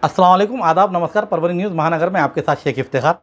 अस्सलाम वालेकुम, आदाब, नमस्कार। परभनी न्यूज़ महानगर में आपके साथ शेख इफ्तिखार।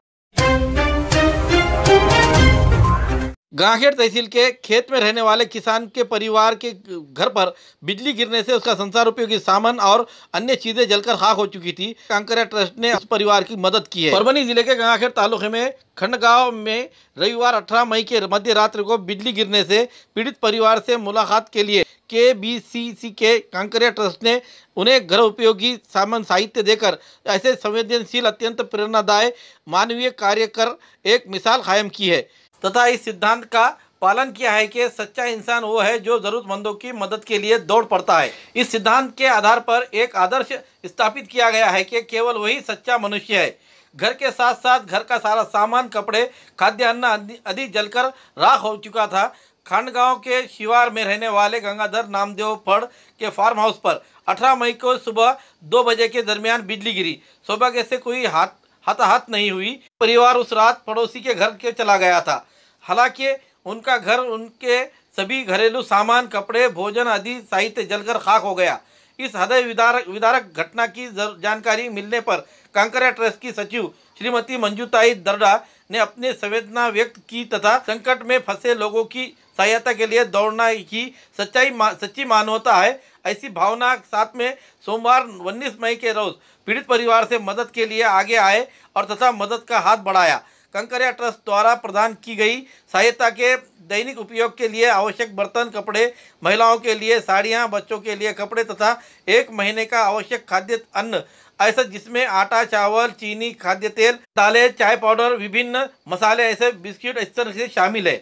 गांखेड़ तहसील के खेत में रहने वाले किसान के परिवार के घर पर बिजली गिरने से उसका संसार उपयोगी सामान और अन्य चीजें जलकर खाक हो चुकी थी। कांकरिया ट्रस्ट ने उस परिवार की मदद की है। परभनी जिले के गांखेड़ तालुके में खंडगांव में रविवार 18 मई के मध्य रात्रि को बिजली गिरने से पीड़ित परिवार से मुलाकात के लिए KBCC के कांकरिया ट्रस्ट ने उन्हें घर उपयोगी सामान साहित्य देकर ऐसे संवेदनशील अत्यंत प्रेरणादायक मानवीय कार्य कर एक मिसाल कायम की है तथा इस सिद्धांत का पालन किया है कि सच्चा इंसान वो है जो जरूरतमंदों की मदद के लिए दौड़ पड़ता है। इस सिद्धांत के आधार पर एक आदर्श स्थापित किया गया है कि केवल वही सच्चा मनुष्य है। घर के साथ साथ घर का सारा सामान, कपड़े, खाद्यान्न आदि जलकर राख हो चुका था। खांडगांव के शिवार में रहने वाले गंगाधर नामदेव फड़ के फार्म हाउस पर 18 मई को सुबह 2 बजे के दरमियान बिजली गिरी। सौभाग्य से कोई हताहत नहीं हुई। परिवार उस रात पड़ोसी के घर के चला गया था। हालांकि उनका घर, उनके सभी घरेलू सामान, कपड़े, भोजन आदि साहित्य जलकर खाक हो गया। इस हृदय विदारक घटना की जानकारी मिलने पर कांकरिया ट्रस्ट की सचिव श्रीमती मंजूताई दर्डा ने अपनी संवेदना व्यक्त की तथा संकट में फंसे लोगों की सहायता के लिए दौड़ना ही सच्ची मानवता है, ऐसी भावना साथ में सोमवार 19 मई के रोज पीड़ित परिवार से मदद के लिए आगे आए और तथा मदद का हाथ बढ़ाया। कांकरिया ट्रस्ट द्वारा प्रदान की गई सहायता के दैनिक उपयोग के लिए आवश्यक बर्तन, कपड़े, महिलाओं के लिए साड़ियां, बच्चों के लिए कपड़े तथा 1 महीने का आवश्यक खाद्य अन्न ऐसा जिसमें आटा, चावल, चीनी, खाद्य तेल, दालें, चाय पाउडर, विभिन्न मसाले, ऐसे बिस्किट इस तरह से शामिल है।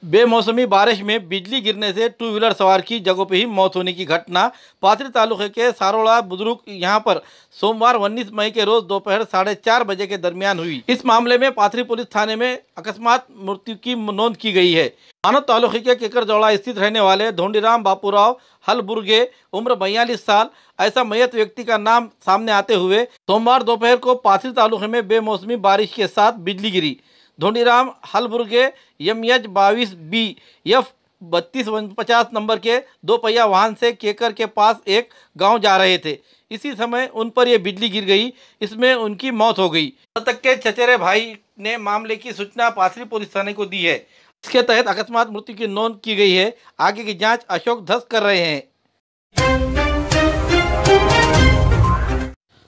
बेमौसमी बारिश में बिजली गिरने से 2 व्हीलर सवार की जगह पे ही मौत होने की घटना पाथरी तालुके के सारोड़ा बुजुर्ग यहाँ पर सोमवार 19 मई के रोज दोपहर 4:30 बजे के दरमियान हुई। इस मामले में पाथरी पुलिस थाने में अकस्मात मृत्यु की नोंद की गई है। मानव तालुके के केकरजौड़ा स्थित रहने वाले धोंडीराम बापूराव हलबुर्गे, उम्र 42 साल, ऐसा मयत व्यक्ति का नाम सामने आते हुए सोमवार दोपहर को पाथरी तालुके में बेमौसमी बारिश के साथ बिजली गिरी। Dhondiram Halburge MH 22B F 3250 number के 2 पहिया वाहन से केकर के पास एक गांव जा रहे थे। इसी समय उन पर यह बिजली गिर गई, इसमें उनकी मौत हो गई। मृतक के चचेरे भाई ने मामले की सूचना पाथरी पुलिस थाने को दी है। इसके तहत अकस्मात मृत्यु की नोंद की गई है। आगे की जाँच अशोक धस कर रहे हैं।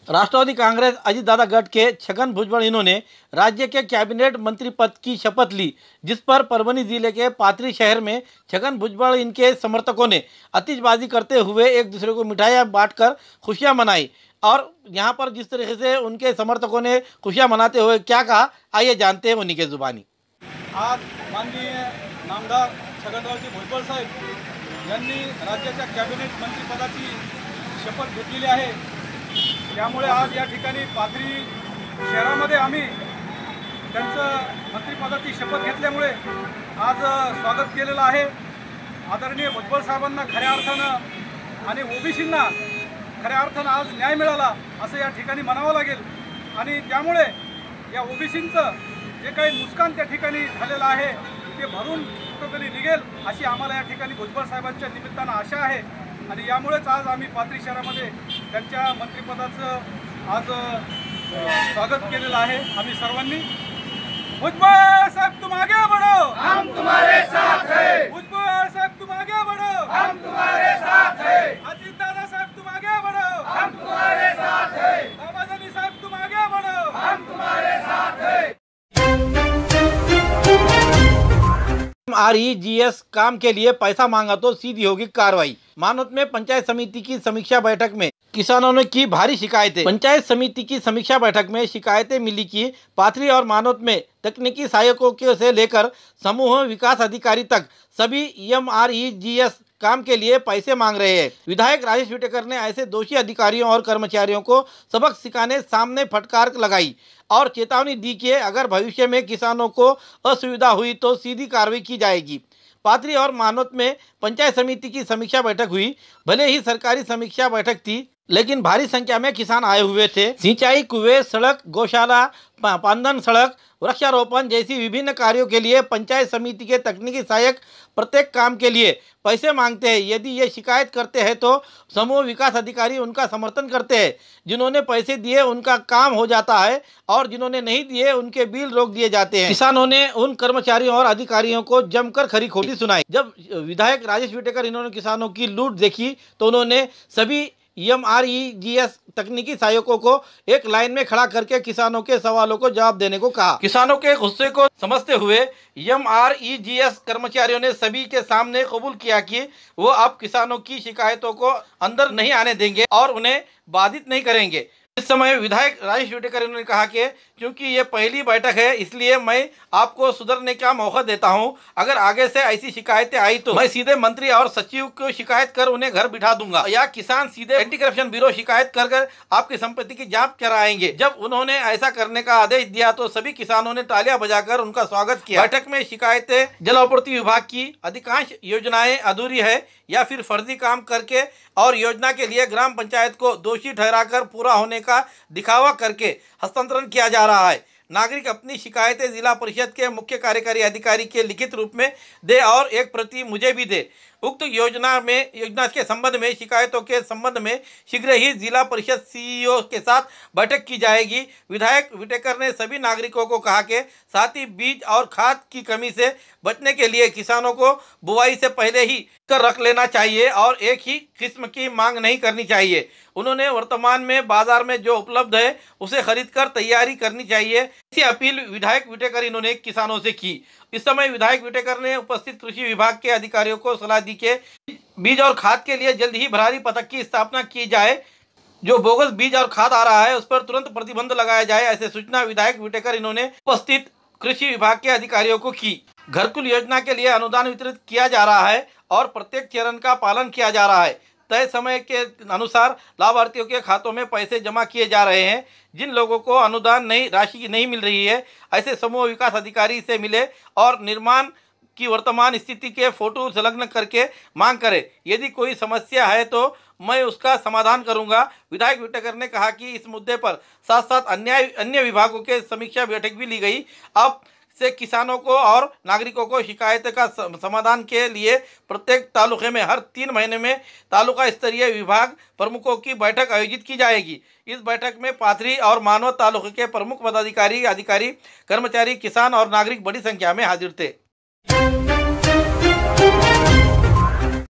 राष्ट्रवादी कांग्रेस अजीत दादा गट के छगन भुजबल इन्होंने राज्य के कैबिनेट मंत्री पद की शपथ ली, जिस पर परभनी जिले के पाथरी शहर में छगन भुजबल इनके समर्थकों ने आतिशबाजी करते हुए एक दूसरे को मिठाइयां बांटकर खुशियां मनाई। और यहां पर जिस तरीके से उनके समर्थकों ने खुशियां मनाते हुए क्या कहा, आइए जानते हैं उन्हीं के जुबानी। आज माननीय नामदार छगनरावजी भुजबळ साहेब यांनी राज्याच्या कॅबिनेट मंत्रिपदाची शपथ घेतलेली आहे। त्यामुळे आज या ठिकाणी पाथरी शहरामध्ये आम्ही त्यांचं मंत्रिपदाची शपथ घेतल्यामुळे आज स्वागत केलेलं आहे। आदरणीय भुजबळ साहेबांना खऱ्या अर्थानं आणि ओबीसींना खऱ्या अर्थानं आज न्याय मिळाला असं या ठिकाणी म्हणावं लागेल। आणि त्यामुळे या ओबीसींचं जे काही नुकसान त्या ठिकाणी झालेलं आहे ते भरून कुठेतरी निघेल अशी आम्हाला या ठिकाणी भुजबळ साहेबांच्या निमित्तानं आशा आहे। आणि यामुळेच आज आम्ही पाथरी शहरामध्ये त्यांच्या मंत्रिपदाचं आज स्वागत केलेलं आहे। आम्ही सर्वांनी भुजबळ साहेब तुम आगे बढ़ो, हम तुम्हारे साथ हैं। भुजबळ साहेब तुम आगे बढ़ो, हम तुम्हारे साथ हैं। अजीत दादा साहेब तुम आगे बढ़ो, हम तुम्हारे साथ हैं। बाबाजानी साहेब तुम आगे बढ़ो, हम तुम्हारे साथ हैं। REGS काम के लिए पैसा मांगा तो सीधी होगी कार्रवाई। मानवत में पंचायत समिति की समीक्षा बैठक में किसानों ने की भारी शिकायतें। पंचायत समिति की समीक्षा बैठक में शिकायतें मिली कि पाथरी और मानवत में तकनीकी सहायकों से लेकर समूह विकास अधिकारी तक सभी MREGS काम के लिए पैसे मांग रहे हैं। विधायक राजेश विटेकर ने ऐसे दोषी अधिकारियों और कर्मचारियों को सबक सिखाने सामने फटकार लगाई और चेतावनी दी कि अगर भविष्य में किसानों को असुविधा हुई तो सीधी कार्रवाई की जाएगी। पाथरी और मानवत में पंचायत समिति की समीक्षा बैठक हुई। भले ही सरकारी समीक्षा बैठक थी, लेकिन भारी संख्या में किसान आए हुए थे। सिंचाई, कुएं, सड़क, गौशाला, पांदन सड़क, वृक्षारोपण जैसी विभिन्न कार्यों के लिए पंचायत समिति के तकनीकी सहायक प्रत्येक काम के लिए पैसे मांगते हैं। यदि ये शिकायत करते हैं तो समूह विकास अधिकारी उनका समर्थन करते हैं। जिन्होंने पैसे दिए उनका काम हो जाता है और जिन्होंने नहीं दिए उनके बिल रोक दिए जाते हैं। किसानों ने उन कर्मचारियों और अधिकारियों को जमकर खरी खोटी सुनाई। जब विधायक राजेश विटेकर इन्होंने किसानों की लूट देखी तो उन्होंने सभी MREGS तकनीकी सहायकों को एक लाइन में खड़ा करके किसानों के सवालों को जवाब देने को कहा। किसानों के गुस्से को समझते हुए MREGS कर्मचारियों ने सभी के सामने कबूल किया कि वो अब किसानों की शिकायतों को अंदर नहीं आने देंगे और उन्हें बाधित नहीं करेंगे। इस समय विधायक राजेश विटेकर ने कहा कि क्योंकि ये पहली बैठक है इसलिए मैं आपको सुधरने का मौका देता हूं। अगर आगे से ऐसी शिकायतें आई तो मैं सीधे मंत्री और सचिव को शिकायत कर उन्हें घर बिठा दूंगा या किसान सीधे एंटी करप्शन ब्यूरो शिकायत कर आपकी संपत्ति की जांच कराएंगे। जब उन्होंने ऐसा करने का आदेश दिया तो सभी किसानों ने तालियां बजाकर उनका स्वागत किया। बैठक में शिकायतें जल आपूर्ति विभाग की अधिकांश योजनाएं अधूरी है या फिर फर्जी काम करके और योजना के लिए ग्राम पंचायत को दोषी ठहराकर पूरा होने का दिखावा करके हस्तांतरण किया जा रहा है। नागरिक अपनी शिकायतें जिला परिषद के मुख्य कार्यकारी अधिकारी के लिखित रूप में दे और एक प्रति मुझे भी दे। उक्त योजना के संबंध में शिकायतों के संबंध में शीघ्र ही जिला परिषद CEO के साथ बैठक की जाएगी। विधायक विटेकर ने सभी नागरिकों को कहा कि साथ ही बीज और खाद की कमी से बचने के लिए किसानों को बुआई से पहले ही कर रख लेना चाहिए और एक ही किस्म की मांग नहीं करनी चाहिए। उन्होंने वर्तमान में बाजार में जो उपलब्ध है उसे खरीदकर तैयारी करनी चाहिए। ऐसी अपील विधायक विटेकर इन्होंने किसानों से की। इस समय विधायक विटेकर ने उपस्थित कृषि विभाग के अधिकारियों को सलाह दी कि बीज और खाद के लिए जल्द ही भरारी पथक की स्थापना की जाए। जो बोगस बीज और खाद आ रहा है उस पर तुरंत प्रतिबंध लगाया जाए, ऐसे सूचना विधायक विटेकर इन्होंने उपस्थित कृषि विभाग के अधिकारियों को की। घरकुल योजना के लिए अनुदान वितरित किया जा रहा है और प्रत्येक चरण का पालन किया जा रहा है। तय समय के अनुसार लाभार्थियों के खातों में पैसे जमा किए जा रहे हैं। जिन लोगों को अनुदान राशि नहीं मिल रही है ऐसे समूह विकास अधिकारी से मिले और निर्माण की वर्तमान स्थिति के फोटो संलग्न करके मांग करें। यदि कोई समस्या है तो मैं उसका समाधान करूंगा। विधायक विटेकर ने कहा कि इस मुद्दे पर साथ साथ अन्य विभागों के समीक्षा बैठक भी ली गई। अब से किसानों को और नागरिकों को शिकायत का समाधान के लिए प्रत्येक तालुके में हर 3 महीने में तालुका स्तरीय विभाग प्रमुखों की बैठक आयोजित की जाएगी। इस बैठक में पाथरी और मानवत तालुके के प्रमुख पदाधिकारी, कर्मचारी, किसान और नागरिक बड़ी संख्या में हाजिर थे।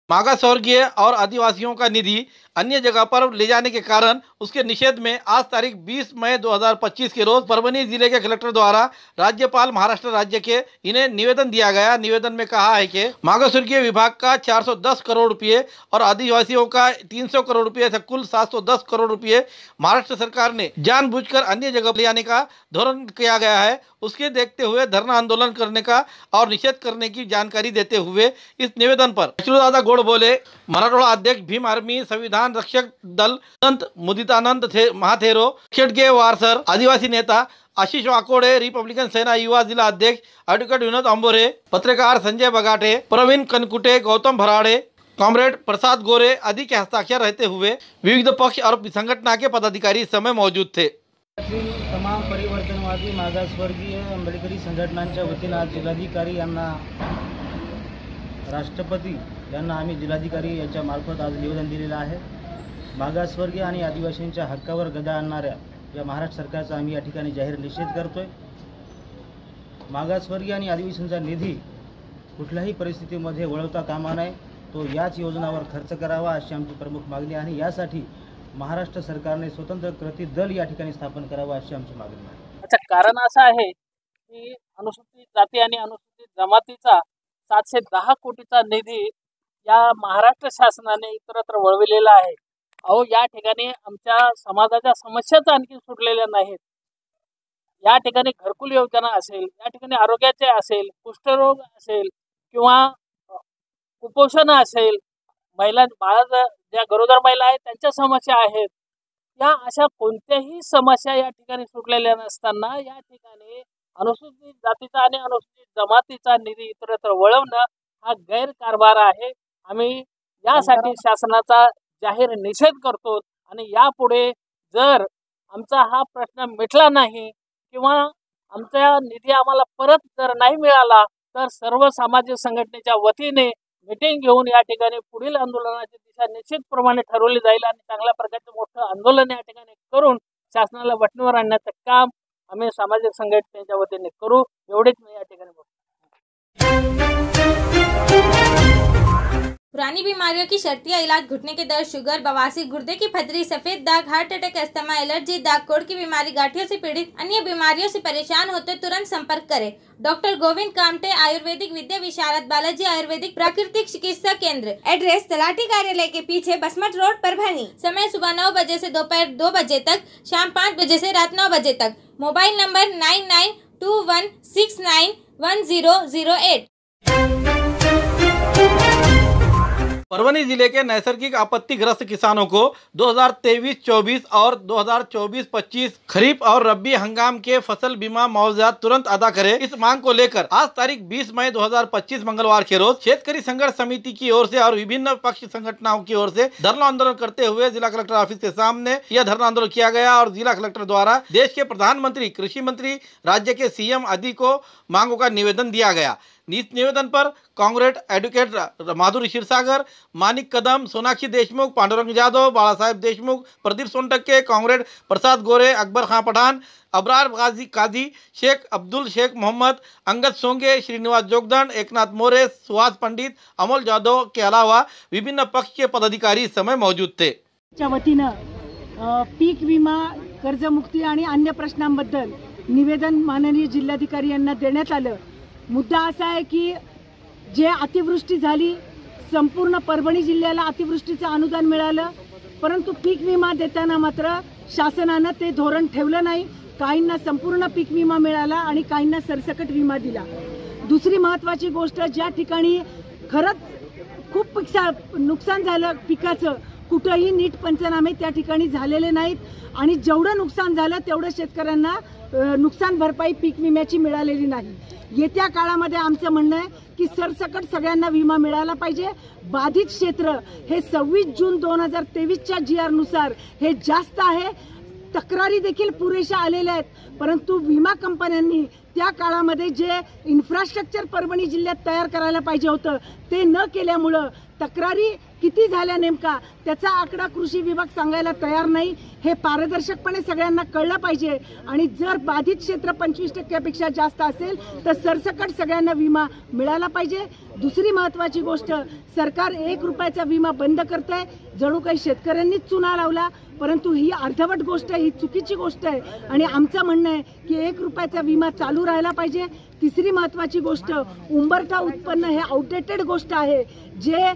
मागास वर्गीय और आदिवासियों का निधि अन्य जगह पर ले जाने के कारण उसके निषेध में आज तारीख 20 मई 2025 के रोज परभनी जिले के कलेक्टर द्वारा राज्यपाल महाराष्ट्र राज्य के इन्हें निवेदन दिया गया। निवेदन में कहा है कि मागास वर्गीय विभाग का 410 करोड़ रुपये और आदिवासियों का 300 करोड़ रुपये से कुल 710 करोड़ रुपये महाराष्ट्र सरकार ने जानबूझकर अन्य जगह ले जाने का धोरण किया गया है। उसके देखते हुए धरना आंदोलन करने का और निषेध करने की जानकारी देते हुए इस निवेदन पर दादा गौड़ बोले, मराठवाड़ा अध्यक्ष भीम आर्मी संविधान रक्षक दल संत मुदितानंद महाथेरो, शेटगे वारसर, आदिवासी नेता आशीष वाकोडे, रिपब्लिकन सेना युवा जिला अध्यक्ष एडवोकेट विनोद अंबोरे, पत्रकार संजय बगाटे, प्रवीण कनकुटे, गौतम भराड़े, कॉमरेड प्रसाद गोरे आदि के हस्ताक्षर रहते हुए विविध पक्ष और संगठन के पदाधिकारी इस समय मौजूद थे। तमाम परिवर्तनवादी मागासवर्गीय आंबेडकरी संघटनांच्या वतीने आज जिल्हाधिकारी यांना राष्ट्रपती यांना आम्ही जिल्हाधिकारी यांच्या मार्फत आज निवेदन दिलेलं आहे। मागासवर्गीय आणि आदिवासींच्या हक्कावर गदा आणणाऱ्या या महाराष्ट्र सरकारचा आम्ही या ठिकाणी जाहीर निषेध करतोय। मागासवर्गीय आणि आदिवासींचा निधी कुठल्याही परिस्थितीमध्ये वळवता कामा नये, तो याच योजनावर खर्च करावा अशी आमची प्रमुख मागणी आहे। यासाठी महाराष्ट्र सरकारने स्वतंत्र कृती दल या ठिकाणी स्थापन करावा अशी आमची मागणी आहे। अच्छा, कारण असं आहे की अनुसूचित जाती आणि अनुसूचित जमातीचा 710 कोटीचा निधी या महाराष्ट्र शासनाने इतरत्र वळविलेला आहे। अहो, या ठिकाणी आमच्या समाजाच्या समस्याच आणखी सुटलेल्या नाहीत। या ठिकाणी घरकुल योजना असेल, या ठिकाणी आरोग्याचे असेल, कुष्ठरोग असेल किंवा कुपोषण असेल, बाळा ज्या गरोदर महिला आहेत त्यांच्या समस्या आहेत, या अशा कोणत्याही समस्या या ठिकाणी सुटलेल्या नसताना या ठिकाणी अनुसूचित जातीचा आणि अनुसूचित जमातीचा निधी इतरत्र वळवणं हा गैरकारभार आहे। आम्ही यासाठी शासनाचा जाहीर निषेध करतो आणि यापुढे जर आमचा हा प्रश्न मिटला नाही किंवा आमचा निधी आम्हाला परत जर नाही मिळाला तर सर्व सामाजिक संघटनेच्या वतीने मीटिंग घेऊन या ठिकाणी पुढील आंदोलनाची दिशा निश्चितप्रमाणे ठरवली जाईल आणि चांगल्या प्रकारचं मोठं आंदोलन या ठिकाणी करून शासनाला वठणीवर आणण्याचं काम आम्ही सामाजिक संघटनेच्या वतीने करू, एवढेच मी या ठिकाणी बोलतो। पुरानी बीमारियों की शर्तिया इलाज, घुटने के दर्द, शुगर, बवासीर, गुर्दे की पथरी, सफेद दाग, हार्ट अटैक, अस्थमा, एलर्जी, दाग कोड़ की बीमारी, गांठियों से पीड़ित अन्य बीमारियों से परेशान होते तुरंत संपर्क करें। डॉक्टर गोविंद कामटे, आयुर्वेदिक विद्या विशारद, बालाजी आयुर्वेदिक प्राकृतिक चिकित्सा केंद्र। एड्रेस तलाठी कार्यालय के पीछे, बसमत रोड, परभणी। समय सुबह 9 बजे से दोपहर 2 बजे तक, शाम 5 बजे से रात 9 बजे तक। Mobile number 9921691008। परभनी जिले के नैसर्गिक आपत्तिग्रस्त किसानों को 2023-24 और 2024-25 खरीफ और रबी हंगाम के फसल बीमा मुआवजा तुरंत अदा करें। इस मांग को लेकर आज तारीख 20 मई 2025 मंगलवार के रोज शेतकरी संघर्ष समिति की ओर से और विभिन्न पक्ष संगठनों की ओर से धरना आंदोलन करते हुए जिला कलेक्टर ऑफिस के सामने यह धरना आंदोलन किया गया और जिला कलेक्टर द्वारा देश के प्रधानमंत्री, कृषि मंत्री, राज्य के सीएम आदि को मांगों का निवेदन दिया गया। इस निवेदन पर कांग्रेस एडवोकेट माधुरी क्षीरसागर, मानिक कदम, सोनाक्षी देशमुख, पांडुरंग जाधव, बाला साहेब देशमुख, प्रदीप सोनटक्के, कांग्रेस प्रसाद गोरे, अकबर खां पठान, अबरार काजी, शेख अब्दुल शेख मोहम्मद, अंगद सोंगे, श्रीनिवास जोगदंड, एकनाथ मोरे, सुहास पंडित, अमोल जाधव के अलावा विभिन्न पक्ष के पदाधिकारी इस समय मौजूद थे। वतीनं पीक विमा, कर्जमुक्ती आणि अन्य प्रश्नांबद्दल निवेदन माननीय जिल्हाधिकारी यांना देण्यात आलं। मुद्दा असा आहे की जे अतिवृष्टी झाली, संपूर्ण परभणी जिल्ह्याला अतिवृष्टीचं अनुदान मिळालं, परंतु पीक विमा देताना मात्र शासनानं ते धोरण ठेवलं नाही। काहींना संपूर्ण पीक विमा मिळाला आणि काहींना सरसकट विमा दिला। दुसरी महत्त्वाची गोष्ट, ज्या ठिकाणी खरंच खूप नुकसान झालं पिकाचं, कुठेही नीट पंचनामे त्या ठिकाणी झालेले नाहीत आणि जेवढं नुकसान झालं तेवढं शेतकऱ्यांना नुकसान भरपाई पीक विम्याची मिळालेली नाही। येत्या काळामध्ये आमचं म्हणणं आहे की सरसकट सगळ्यांना विमा मिळाला पाहिजे। बाधित क्षेत्र हे 26 जून 2023च्या GR नुसार हे जास्त आहे। तक्रारी देखील पुरेशा आलेल्या आहेत, परंतु विमा कंपन्यांनी त्या काळामध्ये जे इन्फ्रास्ट्रक्चर परभणी जिल्ह्यात तयार करायला पाहिजे होतं ते न केल्यामुळं तक्रारी किती झाल्या नेमका त्याचा आकडा कृषी विभाग सांगायला तयार नाही। हे पारदर्शकपणे सगळ्यांना कळलं पाहिजे आणि जर बाधित क्षेत्र 25% जास्त असेल तर सरसकट सगळ्यांना विमा मिळाला पाहिजे। दुसरी महत्त्वाची गोष्ट, सरकार 1 रुपयाचा विमा बंद करतंय, जणू काही शेतकऱ्यांनीच चुना लावला, परंतु ही अर्धवट गोष्ट आहे, ही चुकीची गोष्ट आहे आणि आमचं म्हणणं आहे की 1 रुपयाचा विमा चालू राहायला पाहिजे। तिसरी महत्त्वाची गोष्ट, उंबरठा उत्पन्न हे आउटडेटेड गोष्ट आहे। जे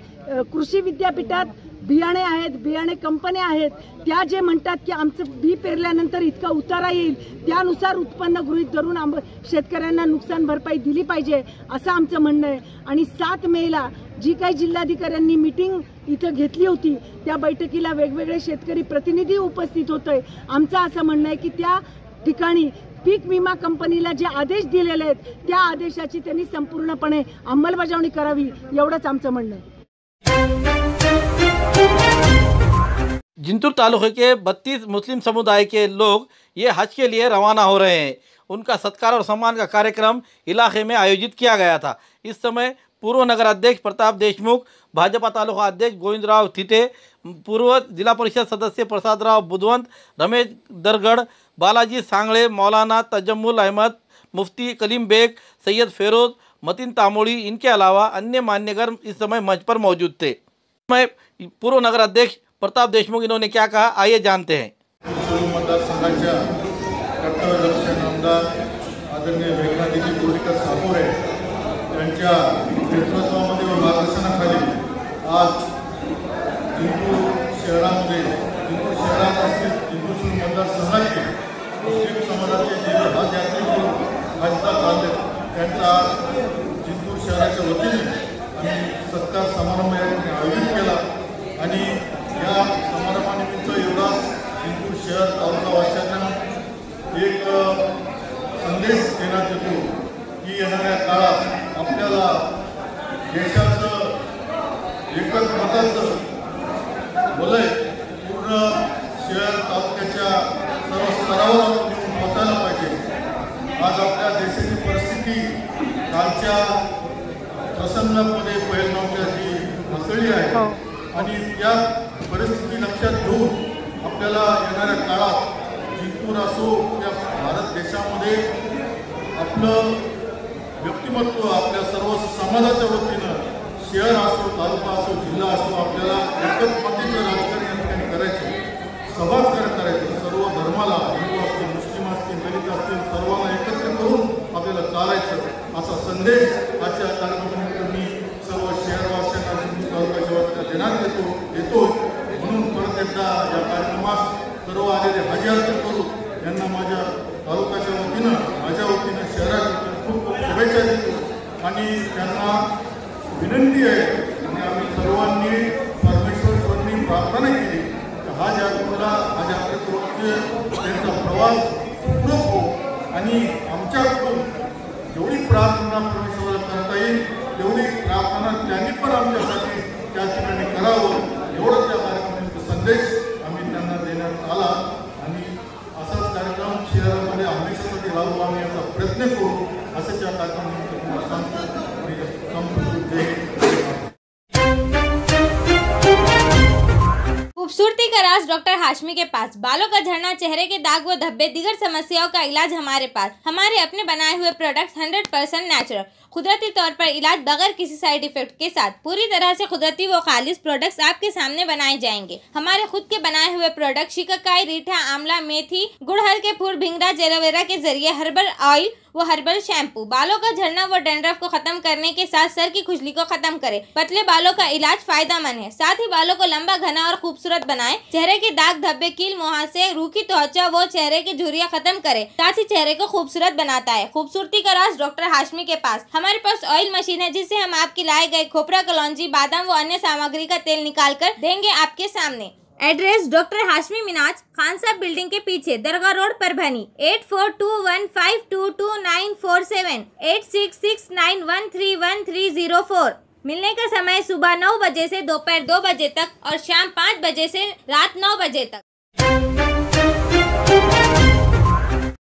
कृषी विद्यापीठात बियाणे आहेत, बियाणे कंपन्या आहेत, त्या जे म्हणतात की आमचं बी पेरल्यानंतर इतका उतारा येईल, त्यानुसार उत्पन्न गृहीत धरून शेतकऱ्यांना नुकसान भरपाई दिली पाहिजे असं आमचं म्हणणं आहे। आणि 7 मेला जी काही जिल्हाधिकाऱ्यांनी मीटिंग इथं घेतली होती त्या बैठकीला वेगवेगळे शेतकरी प्रतिनिधी उपस्थित होते। आमचं असं म्हणणं आहे की त्या ठिकाणी पीक विमा कंपनीला जे आदेश दिलेले आहेत त्या आदेशाची त्यांनी संपूर्णपणे अंमलबजावणी करावी, एवढंच आमचं म्हणणं आहे। जिंतूर तालुके के 32 मुस्लिम समुदाय के लोग ये हज के लिए रवाना हो रहे हैं। उनका सत्कार और सम्मान का कार्यक्रम इलाके में आयोजित किया गया था। इस समय पूर्व नगर अध्यक्ष प्रताप देशमुख, भाजपा तालुका अध्यक्ष गोविंदराव थिटे, पूर्व जिला परिषद सदस्य प्रसादराव बुधवंत, रमेश दरगढ़, बालाजी सांगळे, मौलाना तजम्मुल अहमद, मुफ्ती कलीम बेग, सैयद फेरोज, मतीन तामोड़ी, इनके अलावा अन्य मान्यवर इस समय मंच पर मौजूद थे। पूर्व नगर अध्यक्ष प्रताप देशमुख इन्होंने क्या कहा, आइए जानते हैं। मतदारसंघाच्या कर्तव्यदक्ष आमदार आदरणीय मेघनादिजी गोरीकर सापोरे यांच्या नेतृत्वामध्ये व मार्गदर्शनाखाली आज जिंतूर शहरामध्ये जिंतूर शहरात असतील जिंतूर मतदारसंघाचे मुस्लिम समाजाचे जे हज यात्रेकरू हजला चालले त्यांचा जिंतूर शहराच्या वतीने सत्कार समारंभ या ठिकाणी आयोजित केला आणि या समारंभानिमित्त एवढाच जिंतूर शहर तालुकावासियांना एक संदेश देण्यात येतो की येणाऱ्या काळात आपल्याला देशाचं एकच मताचं वलय पूर्ण स्तरावर आपण पोहोचायला पाहिजे. आज आपल्या देशाची परिस्थिती कालच्या प्रसंगामध्ये पहिलगावच्या जी घसरली आहे आणि त्या परिस्थिती लक्षात घेऊन आपल्याला येणाऱ्या काळात जिंतूर असो या भारत देशामध्ये आपलं व्यक्तिमत्व आपल्या सर्व समाजाच्या वतीनं शहर असो तालुका असो जिल्हा असो आपल्याला एकत्मतेचं राजकारण या ठिकाणी करायचं, समाजकारण करायचं. सर्व धर्माला हिंदू असतील मुस्लिम असतील दलित असतील सर्वांना एकत्र करून आपल्याला चालायचं असा संदेश आजच्या कार्यक्रमामध्ये मी सर्व शहरवासियांना जिंतूर तालुक्याच्या देण्यात येतो. म्हणून परत एकदा या कार्यक्रमात सर्व आलेले हाजी करू यांना माझ्या तालुक्याच्या वतीनं माझ्या वतीनं शहराच्या वतीनं खूप खूप शुभेच्छा देतो आणि त्यांना विनंती आहे आणि आम्ही सर्वांनी परमेश्वरांनी प्रार्थना केली की हा जागृतीला हा जागृतीवरती त्यांचा प्रवास पूरक हो आणि आमच्याकडून जेवढी प्रार्थना परमेश्वराला करता येईल तेवढी प्रार्थना त्यांनी पण आमच्यासाठी त्या ठिकाणी करावं एवढं त्या कार्यक्रमाचा संदेश आम्ही त्यांना देण्यात आला आणि असाच कार्यक्रम शहरामध्ये हमेशासाठी राहू आम्ही याचा प्रयत्न करू असं त्या कार्यक्रमामध्ये तुम्हाला सांगतो. खूबसूरती का राज डॉक्टर हाशमी के पास. बालों का झड़ना, चेहरे के दाग व धब्बे, दीगर समस्याओं का इलाज हमारे पास. हमारे अपने बनाए हुए प्रोडक्ट्स 100% नेचुरल, कुदरती तौर पर इलाज बगैर किसी साइड इफेक्ट के साथ. पूरी तरह से कुदरती व खालिश प्रोडक्ट्स आपके सामने बनाए जाएंगे. हमारे खुद के बनाए हुए प्रोडक्ट शिकाकाई, रीठा, आंवला, मेथी, गुड़हल के फूल, भिंगरा, एलोवेरा के जरिए हर्बल ऑयल वो हर्बल शैम्पू बालों का झड़ना व डैंड्रफ को खत्म करने के साथ सर की खुजली को खत्म करे. पतले बालों का इलाज फायदेमंद है. साथ ही बालों को लंबा, घना और खूबसूरत बनाए. चेहरे के दाग धब्बे, कील, मुहासे, रूखी त्वचा वो चेहरे की झुर्रियां खत्म करे. साथ ही चेहरे को खूबसूरत बनाता है. खूबसूरती का राज डॉक्टर हाशमी के पास. हमारे पास ऑयल मशीन है जिससे हम आपकी लाए गए खोपरा, कलौंजी, बादाम व अन्य सामग्री का तेल निकाल कर देंगे आपके सामने. एड्रेस डॉक्टर हाशमी मिनाज, खान साहब बिल्डिंग के पीछे, दरगाह रोड, परभनी. 8421522947 8669131304. मिलने का समय सुबह 9 बजे से दोपहर 2 बजे तक और शाम 5 बजे से रात 9 बजे तक.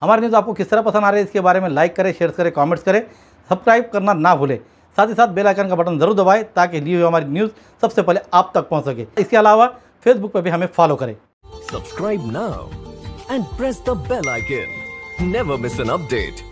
हमारे न्यूज़ आपको किस तरह पसंद आ रही है इसके बारे में लाइक करें, शेयर करें, कमेंट्स करें, सब्सक्राइब करना ना भूलें. साथ ही साथ बेल आइकन का बटन ज़रूर दबाएं ताकि ली हुई हमारी न्यूज़ सबसे पहले आप तक पहुंच सके. इसके अलावा फेसबुक पर भी हमें फॉलो करें. Subscribe now and press the bell icon. Never miss an update.